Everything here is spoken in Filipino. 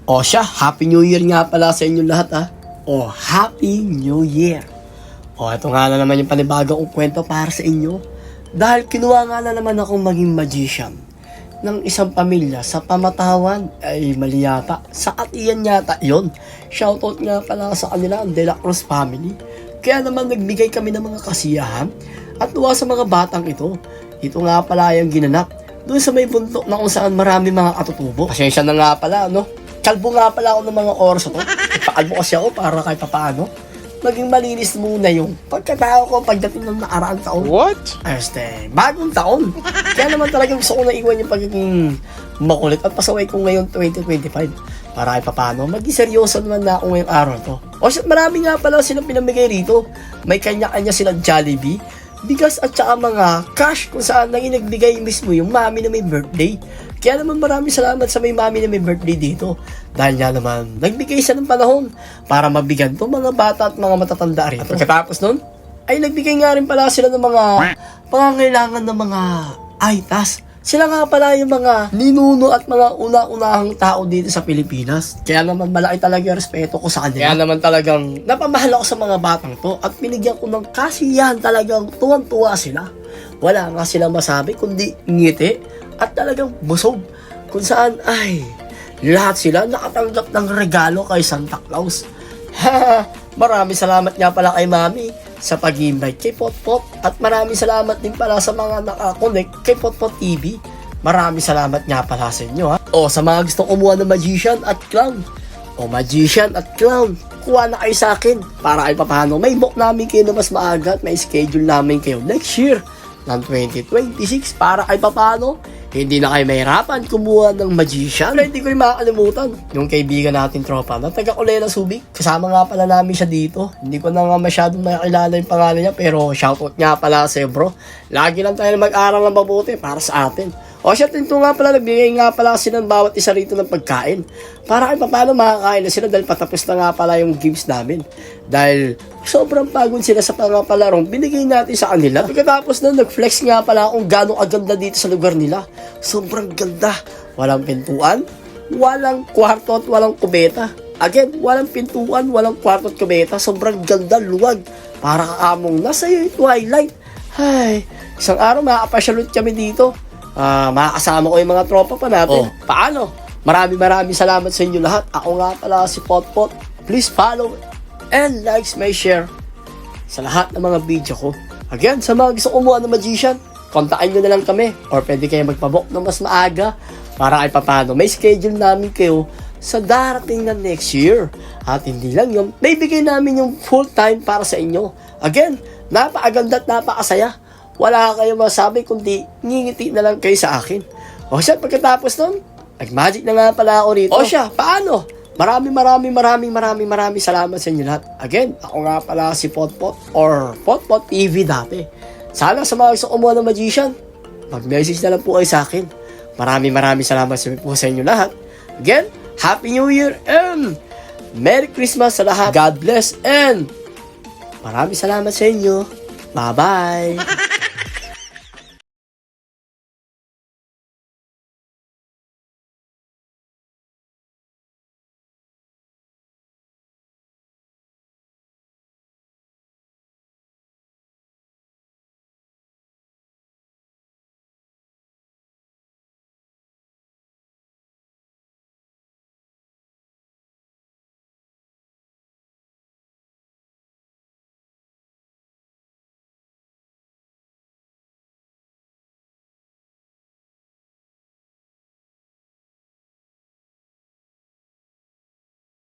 O siya, Happy New Year nga pala sa inyo lahat ha. O Happy New Year. O ito nga na naman yung panibagong kwento para sa inyo. Dahil kinuha nga na naman akong maging magician ng isang pamilya sa pamatawan. Ay mali yata. Sa Atiyan yata yun. Shoutout nga pala sa kanila ang De La Cruz family. Kaya naman nagbigay kami ng mga kasiyahan at tuwa sa mga batang ito. Ito nga pala yung ginanap doon sa may bundok na kung saan marami mga katutubo. Pasensya na nga pala, no? Kalbo nga pala ako ng mga oras ito. Ipakalbo kasi ako para kahit papaano maging malinis muna yung pagkatao ko pagdating ng nakaraang taon. What? Bagong taon. Kaya naman talagang gusto ko na iwan yung pagiging makulit at pasaway ko ngayon 2025. Para kahit papaano, maging seryoso naman na ako ngayong araw to. O shit, marami nga pala silang pinamigay rito. May kanya-kanya silang Jollibee, bigas at saka mga cash kung saan nang inagbigay mismo yung mami na may birthday. Kaya naman maraming salamat sa may mami na may birthday dito. Dahil nga naman, nagbigay siya ng panahon para mabigyan to mga bata at mga matatanda rin. At pagkatapos nun, ay nagbigay nga rin pala sila ng mga pangangailangan ng mga aitas. Sila nga pala yung mga ninuno at mga una-unahang tao dito sa Pilipinas. Kaya naman malaki talaga yung respeto ko sa kanila. Kaya naman talagang napamahal ako sa mga batang to at pinigyan ko ng kasiyahan, talagang tuwan-tuwa sila. Wala nga silang masabi kundi ngiti at talagang busog. Kung saan ay lahat sila nakatanggap ng regalo kay Santa Claus. Maraming salamat nga pala kay Mami sa pag-invite kay Potpot at maraming salamat din pala sa mga nakakonect kay Potpot TV. Maraming salamat nga pala sa inyo ha. O sa mga gusto kumuha ng magician at clown. O magician at clown, kuha na kayo sa akin para ay papano may book namin kayo na mas maaga at may schedule namin kayo next year ng 2026 para ay papano hindi na kayo mahirapan kumuha ng magician. Pero hindi ko rin makakalimutan yung kaibigan natin tropa na taga Kulela Subic. Kasama nga pala namin siya dito. Hindi ko na nga masyadong nakilala yung pangalan niya, pero shoutout nga pala sa'yo bro. Lagi lang tayo mag-aral ng mabuti para sa atin. O siya, ito nga pala, nagbigay nga pala sila ng bawat isa rito ng pagkain. Para kahit paano makakain na sila dahil patapos na nga pala yung games namin. Dahil sobrang pagod sila sa pangapalarong binigay natin sa kanila. Pagkatapos na nag-flex nga pala kung gano'ng aganda dito sa lugar nila. Sobrang ganda. Walang pintuan, walang kwarto at walang kubeta. Again, walang pintuan, walang kwarto at kubeta. Sobrang ganda, luwag. Para kaamong nasa yung twilight. Ay, isang araw makakapasyalot kami dito. Makakasama ko yung mga tropa pa natin. Paano? Maraming salamat sa inyo lahat. Ako nga pala si Potpot. Please follow and like, may share sa lahat ng mga video ko. Again, sa mga gusto kumuha ng magician, kontakin nyo na lang kami or pwede kayo magpabook ng mas maaga para ay papano may schedule namin kayo sa darating na next year. At hindi lang yun, may bigay namin yung full time para sa inyo. Again, napakaganda at napakasaya. Wala kayong masabi kundi ngingiti na lang kayo sa akin. O siya, pagkatapos nun, nag-magic na nga pala ako rito. O siya, paano? Maraming salamat sa inyo lahat. Again, ako nga pala si Potpot or Potpot TV dati. Sana sa mga gusto kumuha ng magician, mag-message na lang po kayo sa akin. Maraming salamat po sa inyo lahat. Again, Happy New Year and Merry Christmas sa lahat. God bless and maraming salamat sa inyo. Bye-bye!